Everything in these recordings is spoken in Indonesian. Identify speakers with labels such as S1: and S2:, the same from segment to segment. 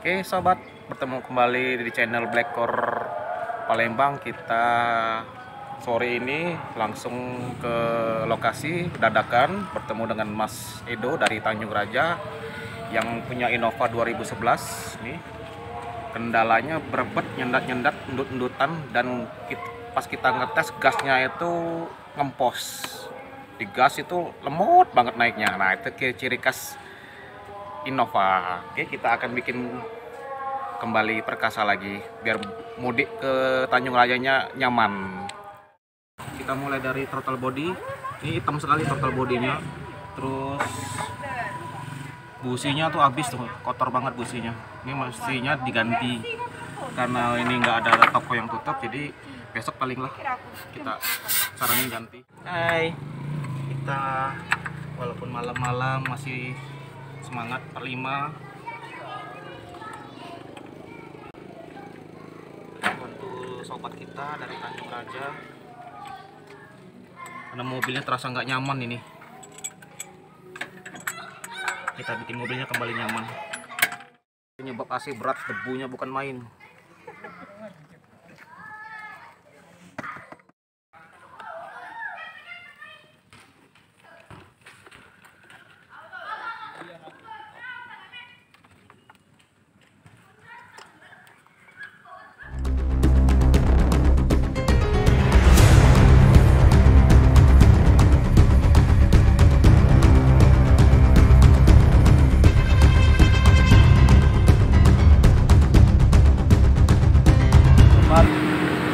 S1: Oke sobat, bertemu kembali di channel Blackcore Palembang. Kita sore ini langsung ke lokasi dadakan bertemu dengan Mas Edo dari Tanjung Raja yang punya Innova 2011 nih. Kendalanya berebet, nyendat-nyendat, endut-endutan, dan pas kita ngetes gasnya itu ngempos. Di gas itu lemot banget naiknya. Nah, itu ciri khas Innova. Oke, kita akan bikin kembali perkasa lagi biar mudik ke Tanjung Rajanya nyaman. Kita mulai dari throttle body. Ini hitam sekali throttle bodinya. Terus businya tuh habis tuh, kotor banget businya. Ini mestinya diganti karena ini nggak ada toko yang tutup, jadi besok paling lah kita saranin ganti. Hai, kita walaupun malam-malam masih semangat per 5. Bantu sobat kita dari Tanjung Raja karena mobilnya terasa nggak nyaman ini. Kita bikin mobilnya kembali nyaman. Penyebab AC berat, debunya bukan main.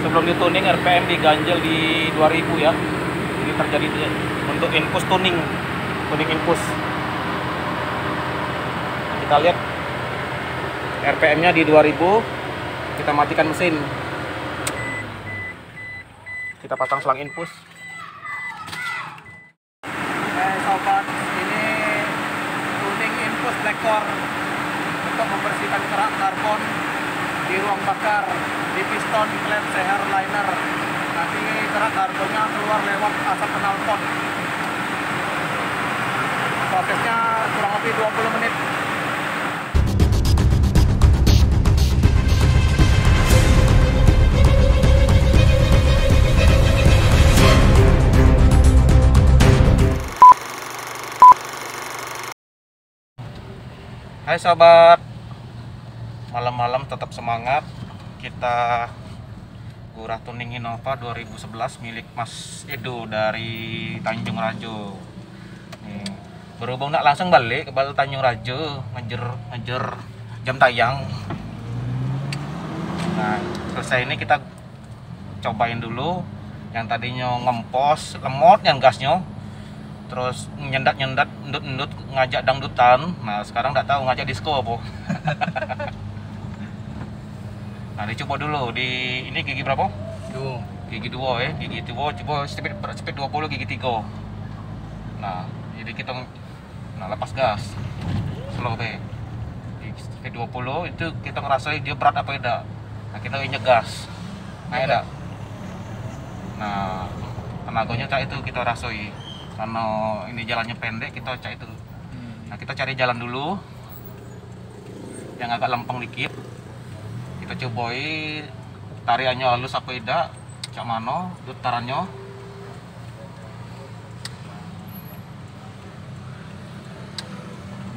S1: Sebelum dituning RPM diganjel di 2000 ya. Ini terjadi untuk infus tuning infus. Kita lihat RPM-nya di 2000. Kita matikan mesin. Kita pasang selang infus. Sobat, ini tuning infus Blackcore untuk membersihkan kerak karbon di ruang bakar, di piston klep seher liner. Nanti kerak karbonnya keluar lewat asap knalpot. Prosesnya kurang lebih 20 menit. Hai sobat, malam-malam tetap semangat. Kita gurah tuning Innova 2011 milik Mas Edo dari Tanjung Raja. Nih, berhubung nak langsung balik ke Tanjung Raja, ngejer jam tayang. Nah, selesai ini kita cobain dulu. Yang tadinya ngempos, lemot yang gasnya. Terus nyendat-nyendat, endut-endut, ngajak dangdutan. Nah, sekarang nggak tahu ngajak disco apa. Nah, dicoba dulu di ini gigi berapa? Gigi 2 ya, gigi 2 coba speed 20, gigi 3. Nah, jadi kita lepas gas. Slow be. Di speed 20 itu kita ngerasain dia berat apa tidak. Nah, kita injek gas. Naik enggak? Nah, tenaganya cak itu kita rasoi. Karena ini jalannya pendek, kita cak itu. Nah, kita cari jalan dulu yang agak lempeng dikit. Kita cobai tariannya halus apa tidak, cak mano dutarannya.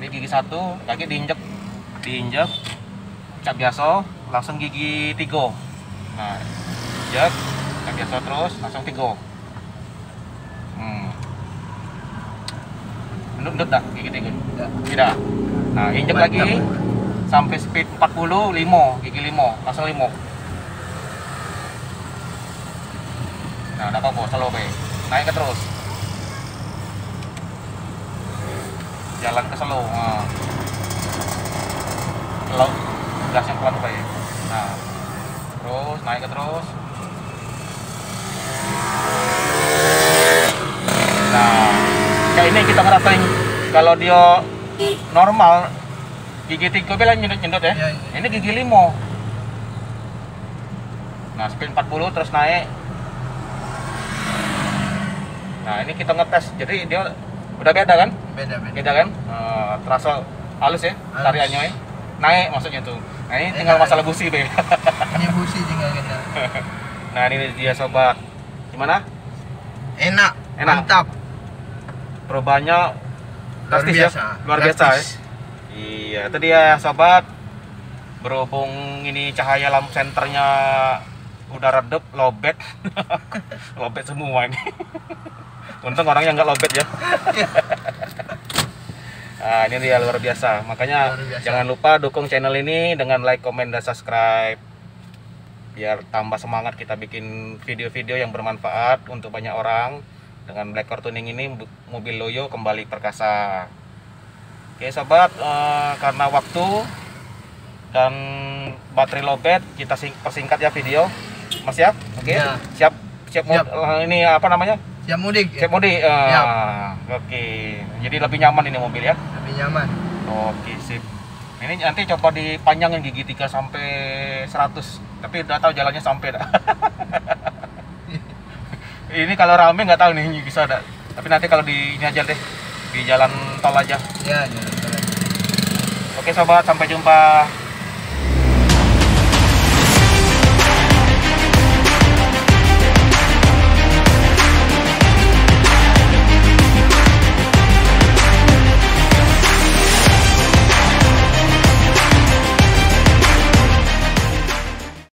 S1: Ini gigi 1, kaki diinjek cak biasa, langsung gigi 3. Nah, injek cak biasa terus langsung 3. Endut tak gigi 3? Tidak. Nah, injek lagi sampai speed 40, 5, gigi 5, langsung 5. Nah, ada apa-apa, slow be. Naik ke terus. Jalan ke slow. Nah. Slow, gas yang pelan be. Nah, terus naik ke terus. Nah, kayak ini kita ngerasain kalau dia normal gigi 3 bilang nyedot ya. Ini gigi 5. Nah, speed 40 terus naik. Nah, ini kita ngetes. Jadi dia udah beda kan? Beda kan? Terasa halus ya tariannya ya. naik maksudnya tuh. Nah ini tinggal masalah busi be.
S2: Ini busi tinggal kena.
S1: Nah ini dia sobat, gimana?
S2: Enak,
S1: Enak.
S2: mantap.
S1: Perubahannya
S2: Luar
S1: drastis
S2: biasa.
S1: ya? Luar biasa ya?
S2: Gratis.
S1: Iya, itu dia sobat. Berhubung ini cahaya lampu senternya udah redup, lobet. Lobet semua ini. Untung orangnya nggak lobet ya. Nah, ini dia luar biasa. Makanya
S2: Luar biasa.
S1: jangan lupa dukung channel ini dengan like, comment, dan subscribe. Biar tambah semangat kita bikin video-video yang bermanfaat untuk banyak orang. Dengan Blackcore Tuning ini mobil Loyo kembali perkasa. Oke sobat, karena waktu dan baterai lowbat kita persingkat ya video. Mas siap? Oke.
S2: Ya.
S1: Siap
S2: Siap.
S1: ini apa namanya?
S2: Siap mudik.
S1: Siap mudik. Oke. Jadi lebih nyaman ini mobil ya.
S2: Lebih nyaman.
S1: Oke, sip. Ini nanti coba dipanjangin gigi 3 sampai 100. Tapi udah tahu jalannya sampai dah. Ini kalau rame nggak tahu nih bisa ada. Tapi nanti kalau di ini aja deh, di jalan tol aja.
S2: Ya, jalan-jalan.
S1: Oke sobat, sampai jumpa.